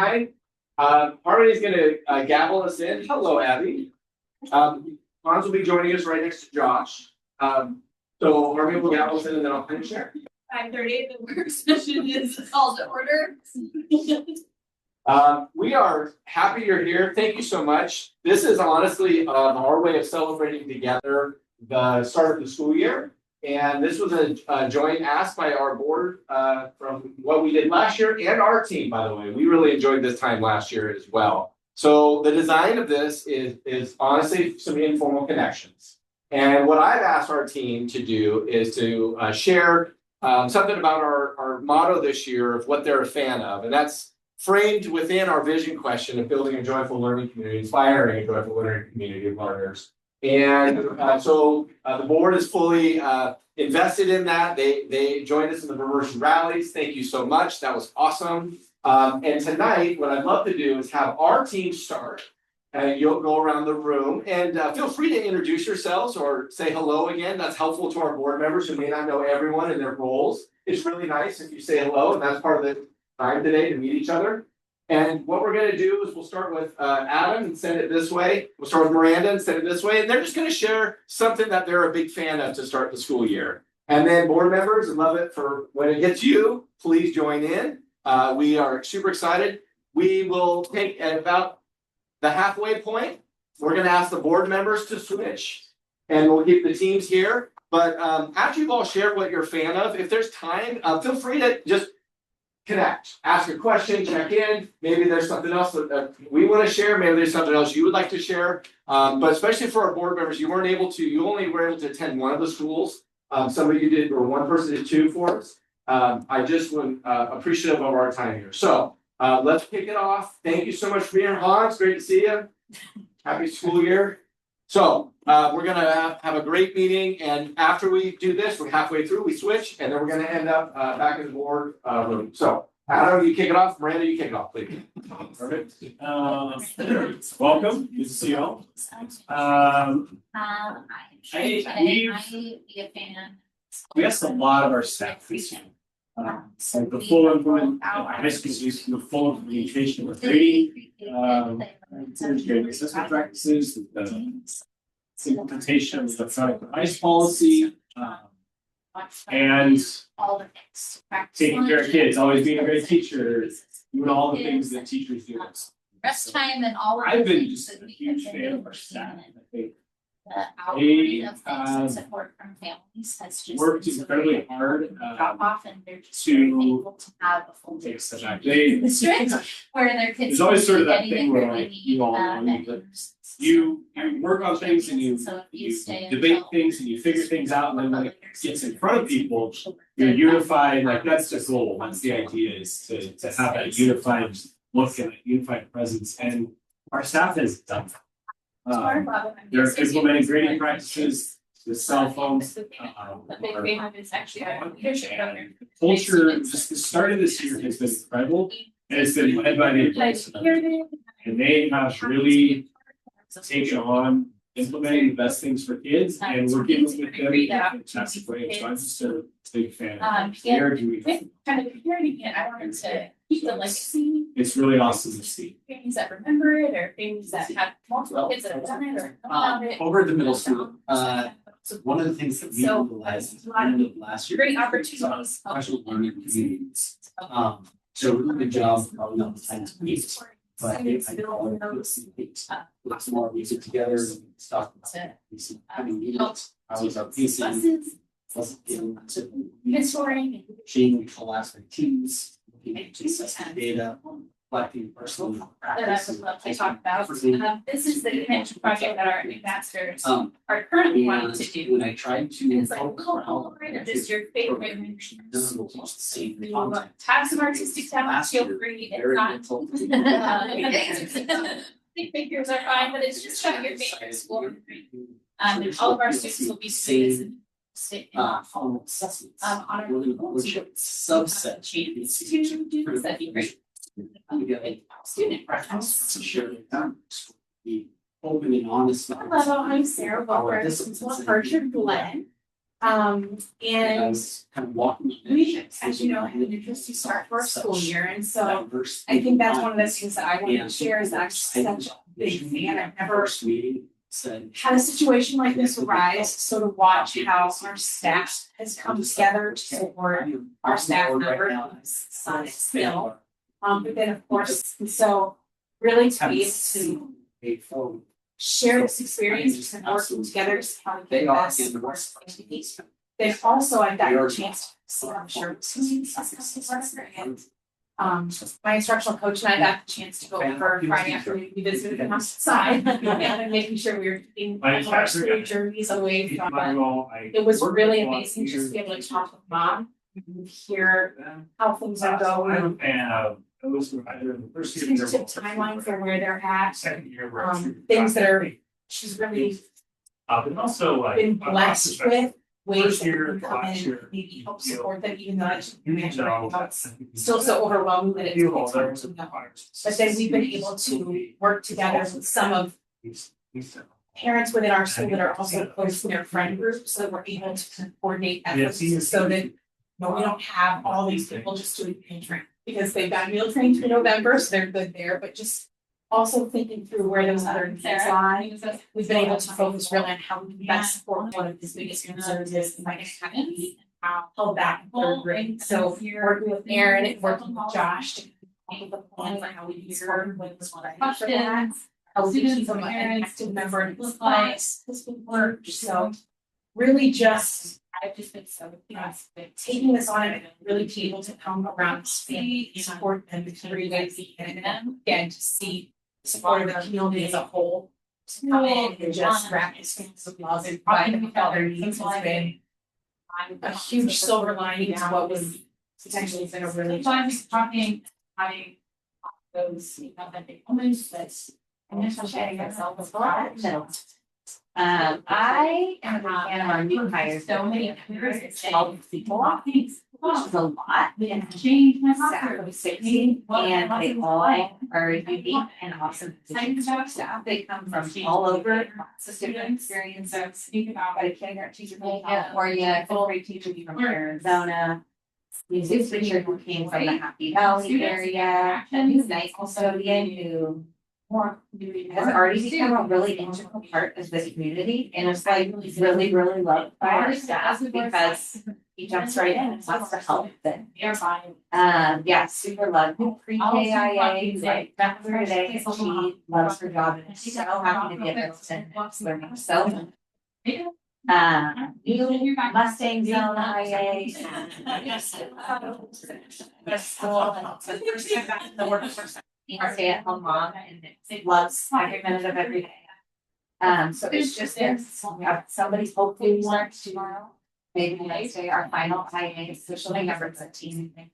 Hi, Harmony's gonna gavel us in. Hello, Abby. Hans will be joining us right next to Josh. So Harmony will gavel us in and then I'll finish there. 5:30, the work session is called to order. We are happy you're here. Thank you so much. This is honestly our way of celebrating together the start of the school year. And this was a joint ask by our board from what we did last year and our team, by the way. We really enjoyed this time last year as well. So the design of this is honestly some informal connections. And what I've asked our team to do is to share something about our motto this year of what they're a fan of. And that's framed within our vision question of building a joyful learning community, inspiring a joyful learning community of learners. And so the board is fully invested in that. They joined us in the Reversion Rallies. Thank you so much. That was awesome. And tonight, what I'd love to do is have our team start. And you'll go around the room and feel free to introduce yourselves or say hello again. That's helpful to our board members who may not know everyone and their roles. It's really nice if you say hello, and that's part of the time today to meet each other. And what we're going to do is we'll start with Adam and send it this way. We'll start with Miranda and send it this way. And they're just going to share something that they're a big fan of to start the school year. And then board members, and love it for when it hits you, please join in. We are super excited. We will take at about the halfway point. We're going to ask the board members to switch. And we'll keep the teams here. But after you've all shared what you're a fan of, if there's time, feel free to just connect, ask a question, check in. Maybe there's something else that we want to share. Maybe there's something else you would like to share. But especially for our board members, you only were able to attend one of the schools. Some of you did, or one person did two for us. I just would appreciative of our time here. So let's kick it off. Thank you so much for being here, Hans. Great to see you. Happy school year. So we're gonna have a great meeting, and after we do this, we're halfway through, we switch, and then we're gonna end up back in the board room. So Adam, you kick it off. Miranda, you kick it off, please. Perfect. Welcome. Good to see you all. We asked a lot of our staff this year. So the full implementation with Brady, assessment practices, the implementation of the electronic device policy, and taking care of kids, always being a great teacher, doing all the things that teachers do. Rest time and all of I've the been things just that a we huge have fan been of our staff. I think the outpouring of things and support from families has just worked been so incredibly great. hard Drop off and they're just to very thankful to have a full day. take a step back. They, Where their kids. there's always sort of that getting thing where everything like they you all know need, that you work on things and you So if you stay debate until- things and you figure things out, and then when it gets in front of people, you're unified. Like that's the goal. That's the idea, is to have that unified look and a unified presence. And our staff has done that. They're implementing grading practices, the cell phones. The big thing is actually our leadership program. Culture, just the start of this year has been incredible, and it's been led by the adults. And they have really taken on implementing the best things for kids, and working with them. That's great. So I'm just a big fan of it. Where do we? Kind of hearing it, I wanted to keep the legacy. It's really awesome to see. Things that remember it, or things that have multiple kids that have done it, or know about it. Over at the middle school, one of the things that we realized at the end of last year. Great opportunities. Special learning communities. So really good job, probably on the time to meet. But I put some more music together and stuff. Having meetings, I was up pacing, wasn't feeling Mentoring. Shane, last teams, looking at just data, collecting personal. That I would love to talk about. This is the connection project that our ambassadors are currently wanting to do. When I tried to. It's like, oh, right, just your favorite. Have some artistic talent, feel free, if not. Big figures are fine, but it's just showing your favorite school. And all of our students will be doing this on our subset. students, that'd be great. Student preference. To share with them. Be open and honest. Hello, I'm Sarah Wilbur. This is Virgin Glen. I And was kind of walking. we, as you know, had an interesting start to our school year, and so I think that's one of the things that I want to share is that I'm such a big fan. I've never First meeting said. had a situation like this arise, so to watch how our staff has come together to support our staff members, son and skill. But then of course, and so really to be able to share this experience and working together to how to They get are best in the for our worst. communities. Then also I've gotten a chance to see, I'm sure, and my instructional coach and I got the chance to go over Friday afternoon, we visited them outside and making sure we were keeping our school journeys away from. It was really amazing just to be able to talk with mom and hear how things are going. It was either the first year. Tentative timeline for where they're at, Second year. things that are, she's really But also like. been blessed with ways First that year, we can come last in, year, maybe help support them, even though it's So. still so overwhelming that it's hard to know. But then we've been able to work together with some of parents within our school that are also close to their friend groups, so that we're able to coordinate efforts so that we don't have all these people just doing meal train, because they've got meal train through November, so they're good there, but just also thinking through where those other needs lie. We've been able to focus really on how we can best support one of his biggest concerns is the financial held back in third grade. So working with Aaron and working with Josh to come up with a plan for how we can support him with this one. How we can keep him an active member in his class, this would work, so really just, I've just been so, taking this on and really be able to come around this family, support them in 3 ways, and again, to see the support of the community as a whole. To come in and just wrap his hands with love and provide them with all their needs has been a huge silver lining to what was potentially been a really. So I'm just talking, those, that big moments that's. And just sharing myself as well. I am a fan of our new hires, so many years, 12 people, which is a lot. And change my staff of 60, and they all are unique and awesome. Staff, they come from all over, lots of different experiences. Got a kindergarten teacher from California, a grade teacher from Arizona. Music teacher who came from the Happy Valley area, a new night custodian who has already become a really integral part of this community, and it's like really loved by our staff because he jumps right in and wants to help them. Yeah, super loved. Pre-KIA, like today, she loves her job and is so happy to be at Middleton learning so much. New Mustang Zone IA. The school and so the first time back in the workforce. A stay-at-home mom and loves every minute of every day. So it's just this, we have somebody's hopefully starts tomorrow, maybe Wednesday, our final IA, officially number 13.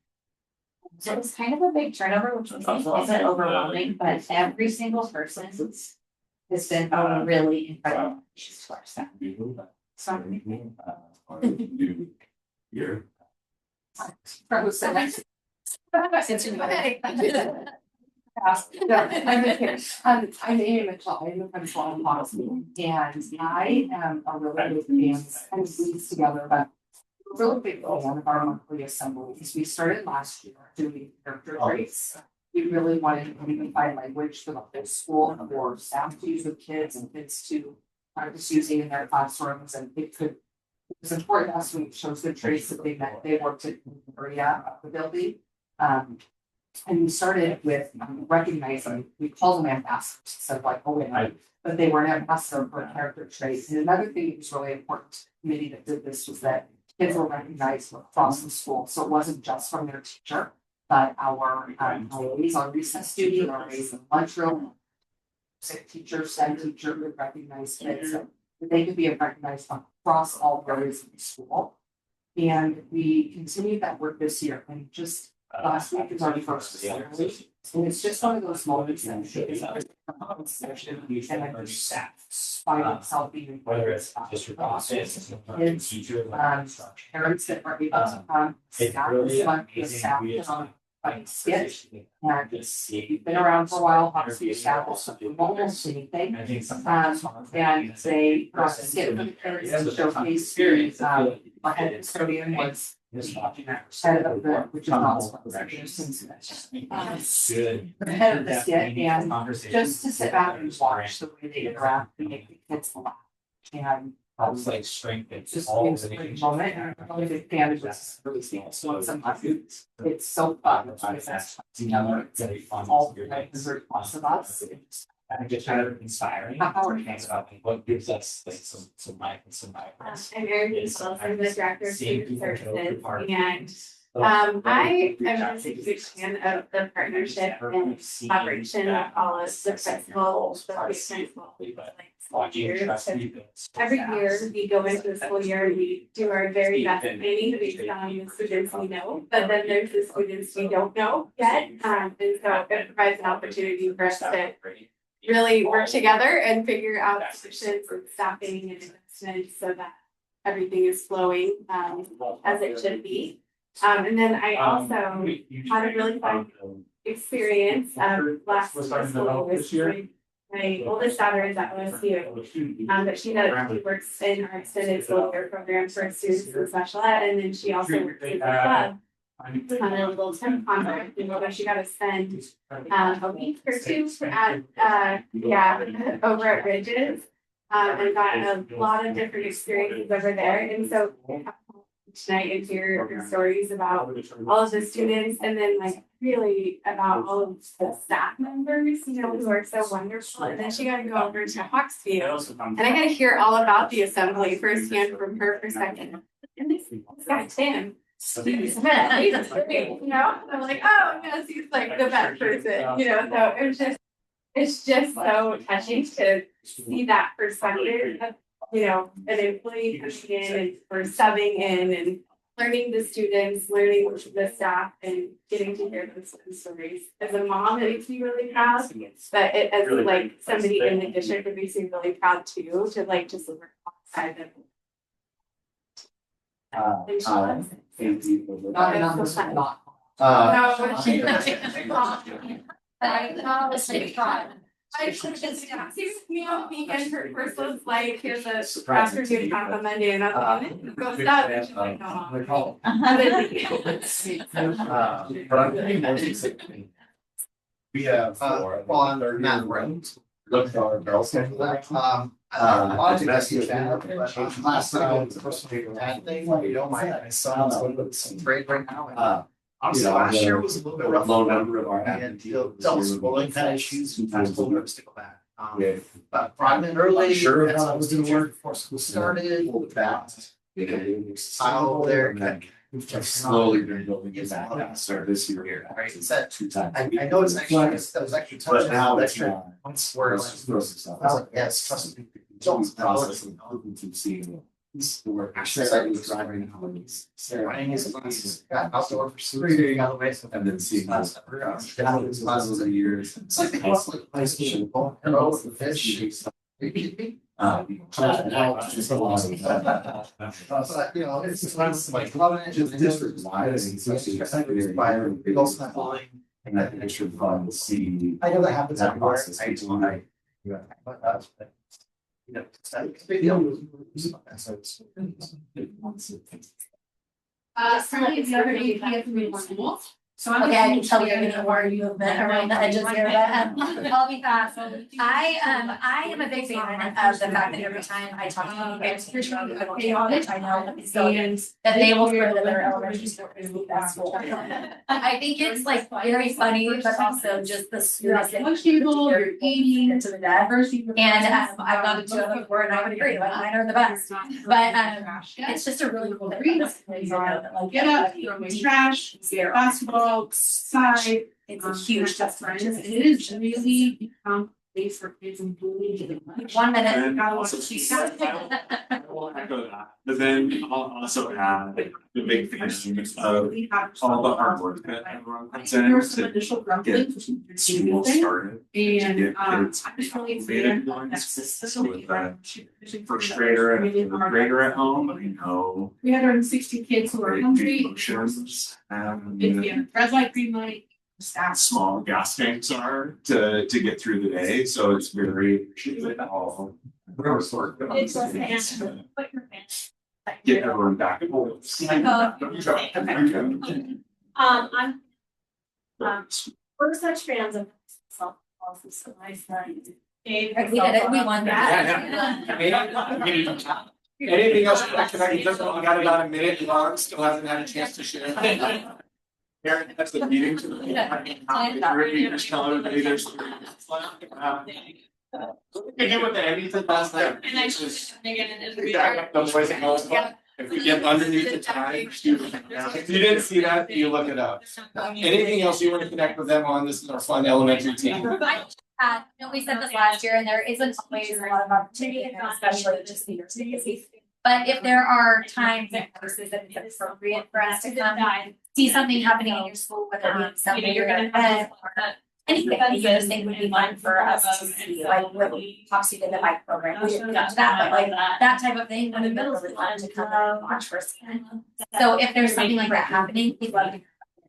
So it's kind of a big turnover, which was a little bit overwhelming, but every single person has been a really incredible addition to our staff. So. I'm Amy Mitchell, I'm the principal of policy, and I am a really big fan, kind of leads together, but a really big fan of our monthly assembly, because we started last year doing character traits. We really wanted to unify language for the whole school, for staff to use with kids and kids to practice using in their classrooms, and it was important to us when we chose the traits that they worked in the area of the building. And we started with recognizing, we call them ambassadors, so like, oh, wait, but they were an ambassador for a character trait. And another thing that was really important to the committee that did this was that kids were recognized across the school. So it wasn't just from their teacher, but our IAs on recess duty, our IAs in lunchroom, sick teachers, STEM teacher would recognize kids, so that they could be recognized across all areas of the school. And we continued that work this year, and just last week is our first assembly, and it's just one of those moments that shows up and then the staff by itself being Whether it's just your office, kids, teacher, parents that are able to come, staff It's really select the amazing. staff We that are skit. And been around for a while, obviously established almost anything. And they brought a skit for the kids to showcase our head custodian was head of the, which is not the head of the skit, and just to sit back and watch the way they interact and make the kids laugh. And I was like strength. it's just it was a great moment, and I'm really big fan of this really seeing so sometimes it's so fun. It's Together, it's very fun. all the time, there's very lots of us. It's And just kind of inspiring. How are you? Things about like what gives us like some vibrance. I'm Erin Wilson, I'm the director of Seeing student people go services, to parties. and I am just a huge fan of the partnership and collaboration of all of the principals, the principals, like school years. Every year, we go into the school year and we do our very best planning based on the students we know, but then there's the students we don't know yet. And so it provides an opportunity for us to really work together and figure out solutions and staffing and investments so that everything is flowing as it should be. And then I also had a really fun experience last school year. My oldest daughter is at OSU, but she works in our extended school year program for students in special ed, and then she also works in the club on a little temp contract, and so she got to spend a week or two at over at Ridges, and got a lot of different experiences over there, and so tonight and hear stories about all of the students, and then like really about all of the staff members, you know, who are so wonderful. And then she got to go over to Hawksview, and I got to hear all about the assembly firsthand from her perspective. And this guy Tim, he's great, you know. I'm like, oh yes, he's like the best person, you know. So it's just so touching to see that perspective of, you know, an employee coming in and or subbing in and learning the students, learning the staff, and getting to hear those stories. As a mom, it makes me really proud, but as like somebody in the district, it makes me really proud too, to like just work alongside them. And she loves it. not enough is not. No, she I should just me on me and her first was like, here's a afternoon camp on Monday, and I was like, go stop, and she's like, no. But I'm getting more specific. We have on that round. Look at our girls. I did ask you that, but last night, the first thing, you don't mind, my son's going to some trade right now. Honestly, last year was a little bit rough. Low number of our schooling kind of issues, sometimes we'll nervous to go back. But brought them in early. Sure, that's what was gonna work before school started. Fast. How there. We've just slowly been building it back. Start this year. Right, it's at 2 times. I know it's extra, that was extra touch. But now extra once we're like, throw some stuff. I was like, yes, trust me. Don't process and open to seeing. We're actually driving running his classes, got outdoor pursuits, and then seeing classes of years. It's like high school, hello, the fish. But you know, it's just like district wide, we also have line. And that extra fun to see. I know that happens everywhere. You know, it's a big deal. So I'm okay, I can tell you're gonna worry you a bit around the edges here, but I'll be fast. I am a big fan of the fact that every time I talk to parents, I know that they will further their elementary school to that school. I think it's like very funny, but also just the sweetest thing. You're eating to the death. And I've gone to 2 of them before, and I would agree, like mine are the best. But it's just a really cool thing. Like Get up, throw away trash, get basketball, outside. It's a huge difference. It is really become Face for kids and bullying. 1 minute. And also, I will echo that, but then I'll also add the big thing of all the hard work that everyone puts in There were some to initial get grumblings. school started. To And get kids I just really motivated feel going that to school. system. So with the first grader and a third grader at home, I know We had around 60 kids who were great hungry. emotions and If we had red light, green light, staff. small gas tanks are to get through the day, so it's very all. It's a fan. Put your fans. Get everyone back. I'm we're such fans of self policy, so I started. We did it, we won that. Anything else? I just got about a minute long, still hasn't had a chance to share. Aaron, that's the meeting. Just tell everybody there's. Again with the Andy said last night. And I just again in Exactly, the voice it goes. If we get underneath the time. If you didn't see that, you look it up. Anything else you want to connect with them on? This is our fun elementary team. We said this last year, and there isn't always a lot of opportunity, especially just leaders. But if there are times and courses that it's appropriate for us to come see something happening in your school, whether it be something you're gonna event or anything that you just think would be fun for us to see, like what we obviously did the bike program, we didn't get to that, but like that type of thing would have been really fun to come and watch firsthand. So if there's something like that happening, we'd love to.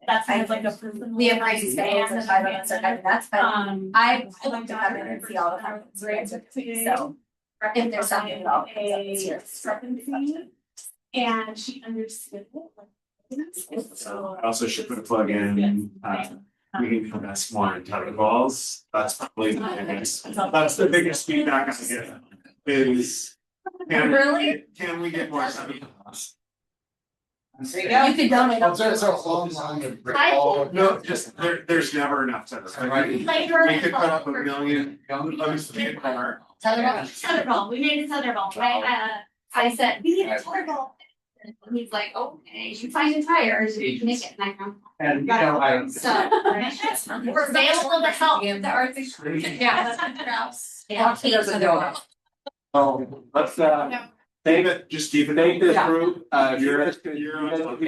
That's kind of like a. We have crazy schedules and 5 of us are kind of nuts, but I like to come in and see all the fun things. So if there's something at all. And she understood it. So I also should put a plug in, we need to invest more in tetherball. That's probably the biggest feedback I get is. Really? Can we get more tetherball? You could donate. No, just there's never enough tetherball. We could put up 1 million, obviously in our. Tetherball, we made a tetherball, I said, we need a tetherball. And he's like, okay, you find the tires, you can make it, and I come. And you know, I. So, we're available to help the Arctic. Yeah. Yeah. Oh, let's thank it, just keep it, thank this group, you're the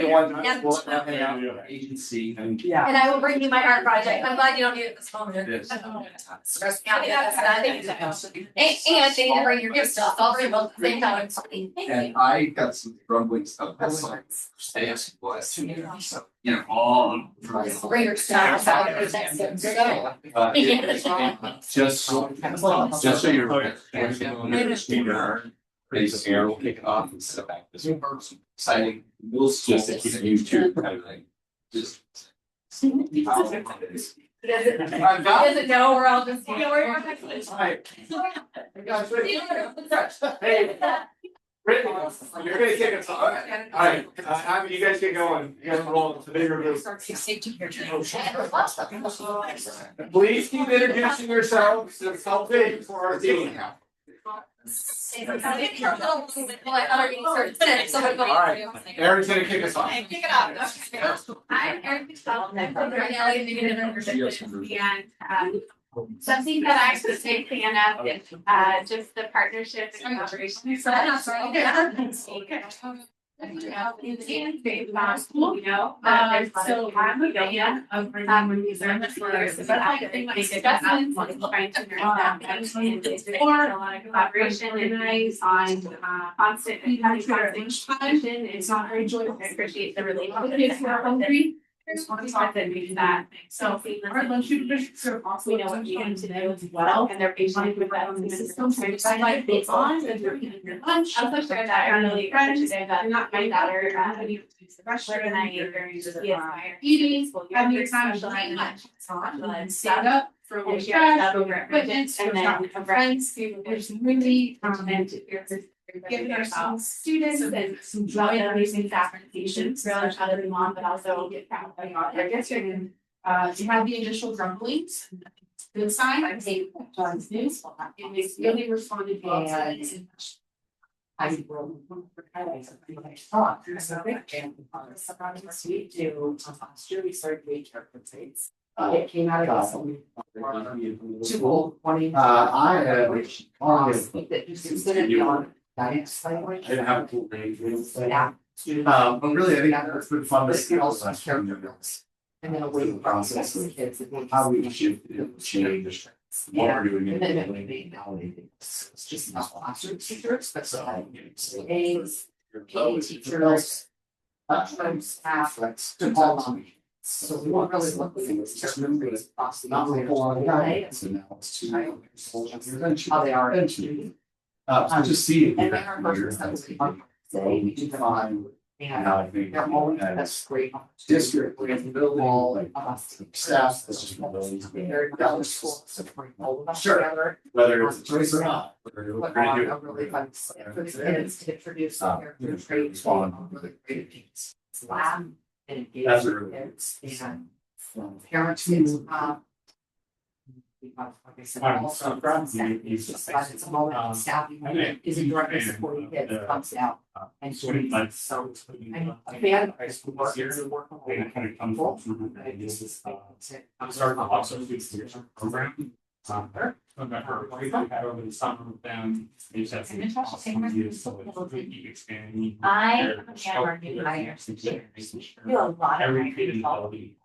one. Yeah. We'll hang out with our agency and. Yeah. And I will bring you my art project, I'm glad you don't need it this moment. Stress me out, yeah, that's not. And they need to bring your gift stuff, I'll bring both at the same time. And I got some grumbling stuff, that's like, staff was, so, you know, all. Bring your stuff. Just so you're. Pretty air will kick it off and sit back this way. Exciting, middle school. Just to keep you two kind of thing. Just. Doesn't know, we're all just. Hey, Brittany, you're gonna kick us off. Alright, you guys get going, you guys roll, it's a bigger group. Please keep introducing yourselves, it's helping for our team. Alright, Erin's gonna kick us off. Pick it up. I'm Erin Patel. And something that I'm a big fan of is just the partnership and collaboration. So that's you know, so I'm a fan of when we learn the first, but I think my discussions trying to learn that and it's a lot of collaboration and eyes on constant conversation. It's not very joyful. I appreciate the relationship who are hungry. There's one thought that makes that. So our lunch also know what you need to do as well, and they're patient with that in the system. So I like this on and they're eating your lunch. I also share that I'm really excited today that not my daughter and I eating. Have your time to lunch. And stand up for when she has over equipment and then friends who there's really and giving ourselves students and some really amazing applications, really try to be on, but also get proud of I guess you're gonna you have the initial grumblings. Good sign, I say John's news, and they really responded well to it. I will. I thought, there's a big jam. We do, last year we started doing character traits. It came out of this. Two old 20. I had. That just considered beyond guidance language. I didn't have a cool name. Yeah. But really, I think it's been fun to see also character builds. And then a waiting process for the kids. How we shift, change. What we're doing. And then it would be validating. It's just not classroom teachers, but so A's, PE teachers, staff, to all on. So we weren't really looking at this across the. Not really a whole lot of guidance, and now it's too. How they are. Just see it. And then our versions that was today, we do define. And Now I think. they're always, that's great. District, we're in the building, All like, of us. staff, that's just one of those. They're other schools supporting all of us Sure. together. Whether it's a choice or not. We're Put gonna on do a really fun set for the kids to introduce the character traits on really great things. It's lab and engage That's with really- kids and parents kids. Like I said, also from staff, it's just like it's a moment, staff isn't directly supporting kids, comes out and students, so. I'm a fan of this work, it's a work. I'm starting to also do this program. Remember, we had over the summer with them. They just have some awesome ideas, so it's really keep expanding. I am our new hires this year. We do a lot of Every hiring creative people, ability.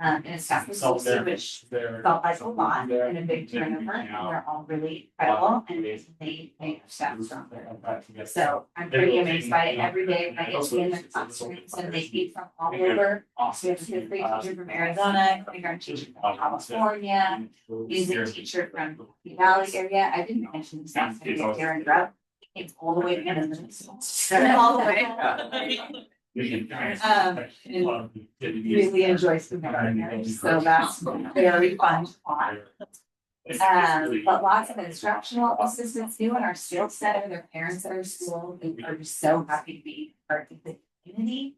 and it's staff Self there, which there. felt like a lot and a big turnover, and they're all really incredible, and they make our staff stronger. So I'm pretty amazed by it every day when I get to be in their classrooms, and they feed from all over. We have a fifth grade teacher from Arizona, kindergarten teacher from California, music teacher from the Valley area. I didn't mention the staff, I think Darren Grubb, he came all the way to Minnesota. All the way. Really enjoys the memory, so that's very fun to watch. But lots of instructional assistants do in our skills center, their parents at our school, they are just so happy to be part of the community.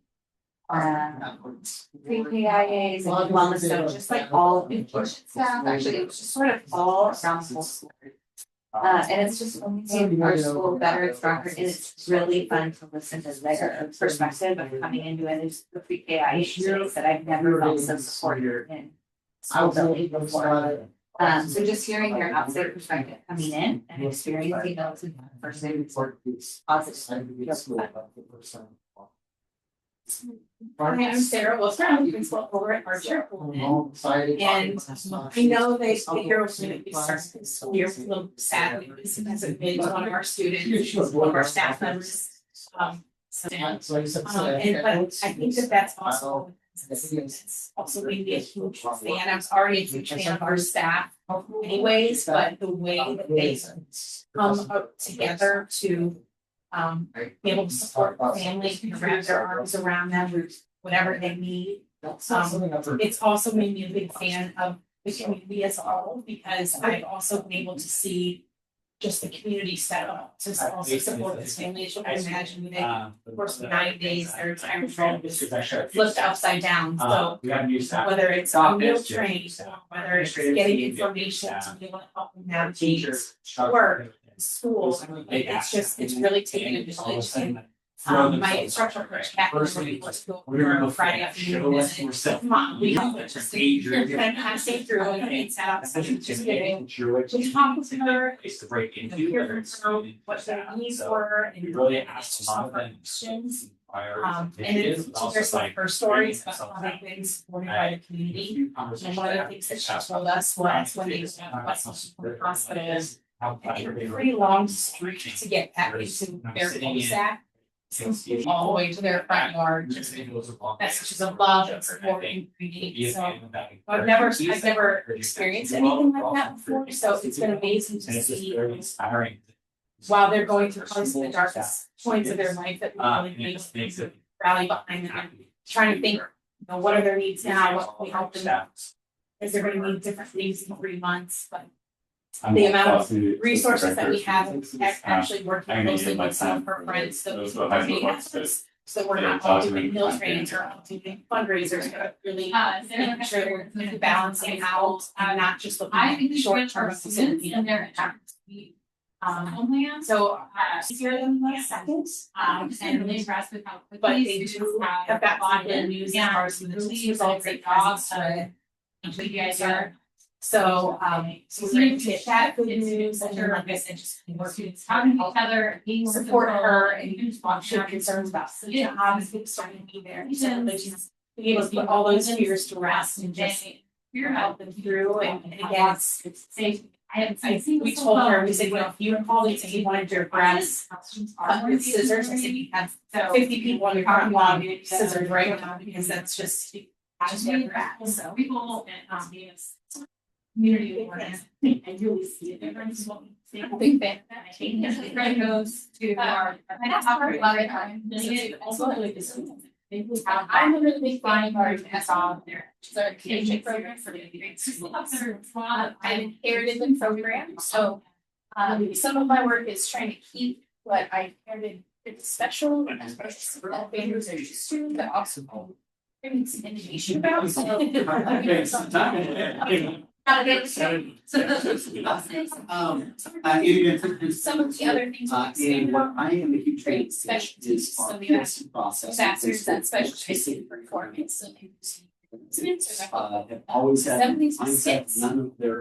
Pre-PIAs and wellness, so just like all education staff, actually, it was just sort of all around the whole school. And it's just only made our school better and stronger, and it's really fun to listen to their perspective of coming into it as the pre-KIA students that I've never felt so supported in school building before. So just hearing their outside perspective coming in and experiencing those in person positive. Hi, I'm Sarah Wilson, I'm principal over at Archer. And I know they hear what's going to be starting this school year, a little sad because it hasn't been one of our students, one of our staff members. And but I think that that's also. It's also made me a huge fan. I was already a huge fan of our staff anyways, but the way that they come up together to be able to support the family, wrap their arms around them, whatever they need. It's also made me a big fan of the community as a whole, because I've also been able to see just the community set up to also support this family. As you can imagine, they, of course, 9 days, their entire home was flipped upside down. So whether it's a meal train, whether it's getting information to be able to help them navigate work, school, it's really taken a village. And my instructional coach, Kathy, let's go for Friday afternoon. Come on, we have to just kind of stay through and set up such just getting. We talked with her, hear from her what their needs were, and really asked some of her questions. And it's teachers some of her stories about how they've been supported by the community. And one of the things that she told us was when they went to Western Hospital, a pretty long street to get back into their cul-de-sac. All the way to their front yard, just messages of love and support and community. So I've never experienced anything like that before. So it's been amazing to see while they're going through probably some of the darkest points of their life that we really make them rally behind them. And trying to think, what are their needs now? What can we help them? Is they're going to need different things in 3 months, but the amount of resources that we have, actually working closely with some of her friends, so we're not all doing meal trainings or all doing fundraisers, but really making sure we're balancing out and not just looking at short term. So easier than the second, and really impressed with how quickly they do have got on the news as far as the results they jobs. you guys are. So, so we're going to get that good news and then, like I said, just working Talking to each other, being support her and she had concerns about jobs, starting to be there. So that she's being able to put all those fears to rest and just help them through. And again, it's safe. We told her, we said, well, if you called and said you wanted your breasts with scissors, I said you have 50 people on your front lawn with scissors right now because that's just where we're at. So people and community awareness. I really see a difference. I think that changes. Greg goes to our. I'm a really big fan of our SOM there. It's our KJ program for the I inherited the program, so some of my work is trying to keep what I inherited. It's special and student that also bring some information about. Some of the other things. And what I am a huge fan of is our PhD process. Masters that specialize in performance and Have always had mindset, none of their.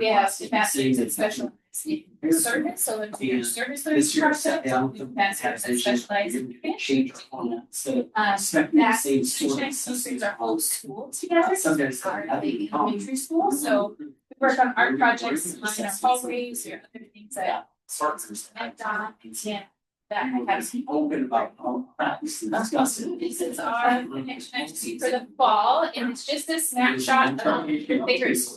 masters and special service, so if you're service This year, set process, down the masters that specialize in change our format instead of expecting the that same teaching sort of. sisters are whole school together, Sometimes are elementary school, so we work on art projects, in our hallways, or other things that partners. I've done, yeah. That I have Open about practice and discuss it. This is our next for the fall, and it's just a snapshot of bigger memories.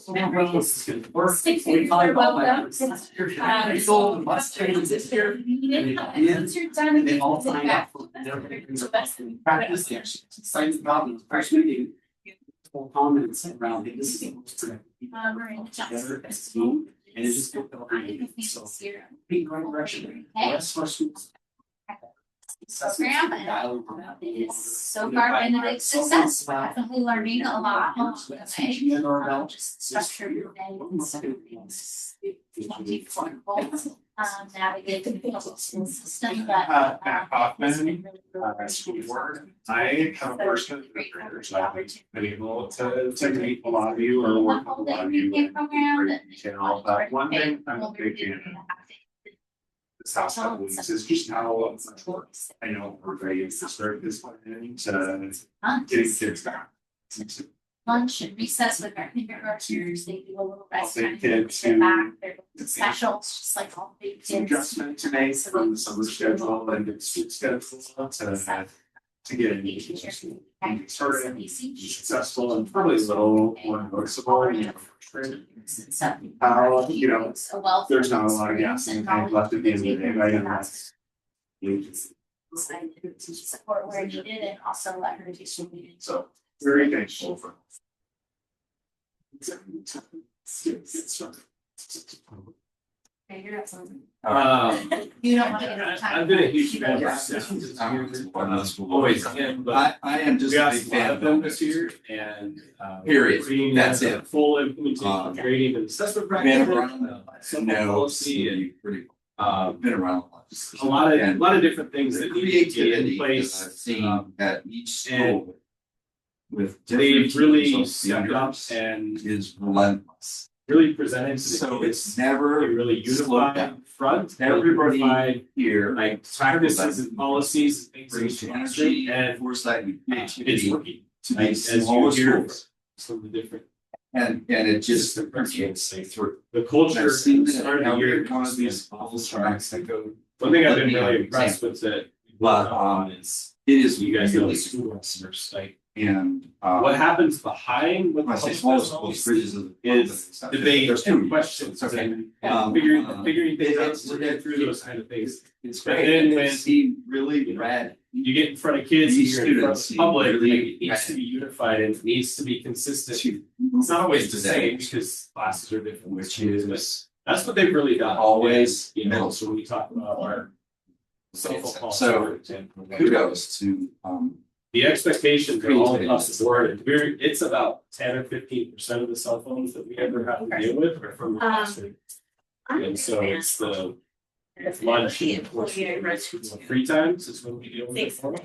Six figures are welcome. Once you're done, And they all find out their practice there. Science problems, first meeting. Full comments around it. This is. Together as a team, and it just. So, being right direction. Yes, our schools. Program and it's so far been a big success. Definitely learning a lot along the way. Just structure your day and some things. Navigate the school system, but. Matt Hoffman, school board. I have a first and third graders. I've been able to meet a lot of you or work with a lot of you. In great detail, but one thing I'm a big fan of. This house that weeks is just how much work. I know everybody is to start this one to getting kids back. Lunch and recess with our kindergartners, they do a little rest I'll time. take kids They're to- back, they're specials, just like all big Some kids. adjustment to make from the summer schedule and the school schedule to get any started, be successful and probably a little more noticeable, you know. How, you know, there's not a lot of gas in the tank left at the end of the day, right? And that's. Support where needed and also let her do some reading. So very thankful for. You don't want to get a time. I've been a huge fan of always, but I am just we a got big some fan of of them them. this year and. Period. Bringing That's that it. Full implementation of grading and assessment Been practices. around, Some no, policy and, pretty, um, been around. a lot And of different things the that need to get in creativity that I've place. seen at each and school. With They've different really teams of stepped up seniors and is relentless. really presented to the So kids. it's never A really slowed down. unified front, Everybody unified here. like practices and policies and things in Brings the energy classroom, and and foresight and it's creativity working. to make As you smaller hear schools. some of the different, And it just System permeates through. the And culture I've seen that started how the year. one of these schools tracks that go. One thing I've been Let me really give impressed example. with that we But, work on is, It is you guys know really the school officers, like, and what happens behind what when I the say public small schools schools, bridges of. is debate There's and two questions Okay. and figuring things out, working through those kind of things. It's But great. then And when- it's seen really rad. You get in front of kids, These you're in front of students the public, really- like, it needs to be unified and it needs to be consistent. It's not always the same because classes are different, Which but is that's what they've really done. always You know, middle so when we talk about our. Cell phone policy, So, for example, kudos to, the expectations are all across the board, and it's about 10 or 15% of the cell phones that we ever have to deal with are from the classroom. And so it's the lunch and free times is when we deal with it. So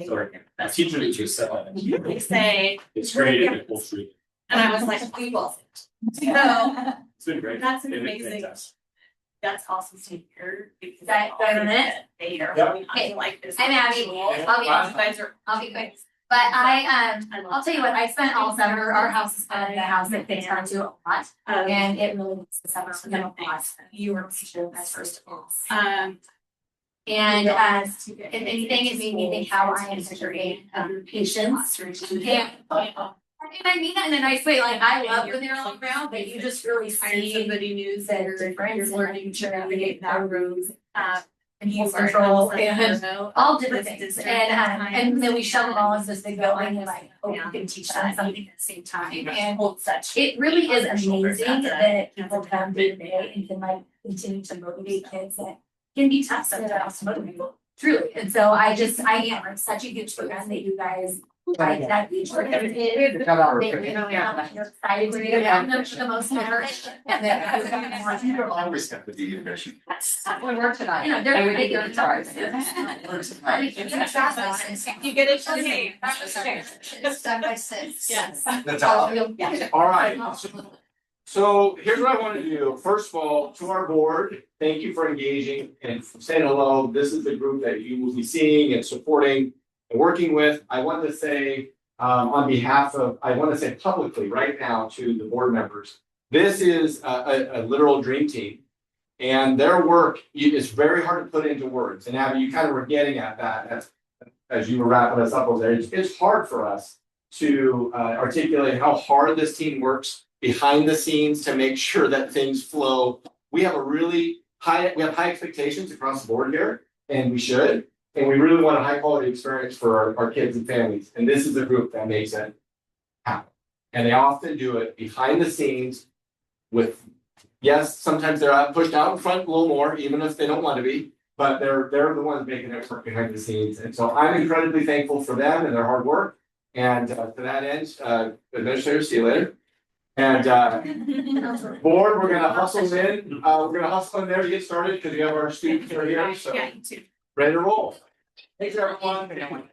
our teachers just said that. They say, It's great at the culture. And I was like, we will. So It's been great. that's They've been amazing. fantastic. That's awesome to hear. Because Do I have a minute? They are Yep. really Okay. like this. I'm Abby. I'll be You guys are. I'll be quick. But I'll tell you what, I spent all summer, our house has been the house that things run to a lot. And it really makes the summer for them a lot. You were as first of all. And if anything, it made me think how I am integrating patients. And I mean that in a nice way, like I love when they're all around, but you just really see Somebody knew that that difference you're and learning to navigate that room. and Full control control and and all different things. And then we shove them all into this big building and like, oh, we can teach them something at the same time. And hold such. it really is amazing that people come day to day and can like continue to motivate kids that can be tough sometimes to motivate people. Truly. And so I am such a good program that you guys like that each one of it. Good job, Albert. You're excited to be around them for the most part. And then You don't always have to be efficient. We work tonight. you know, they're ridiculous. You get it from me. Step by six. Yes. That's all. All right, so here's what I want to do. First of all, to our board, thank you for engaging and saying hello. This is the group that you will be seeing and supporting and working with. I want to say, on behalf of, I want to say publicly right now to the board members, this is a literal dream team. And their work is very hard to put into words. And Abby, you kind of were getting at that as you were wrapping us up over there. It's hard for us to articulate how hard this team works behind the scenes to make sure that things flow. We have high expectations across the board here, and we should. And we really want a high quality experience for our kids and families. And this is a group that makes it happen. And they often do it behind the scenes with, yes, sometimes they're pushed out in front a little more, even if they don't want to be, but they're the ones making it work behind the scenes. And so I'm incredibly thankful for them and their hard work. And to that end, administrator, see you later. And board, we're gonna hustle in, there to get started because we have our students who are here, so Yeah, you too. ready to roll. Thanks, everyone.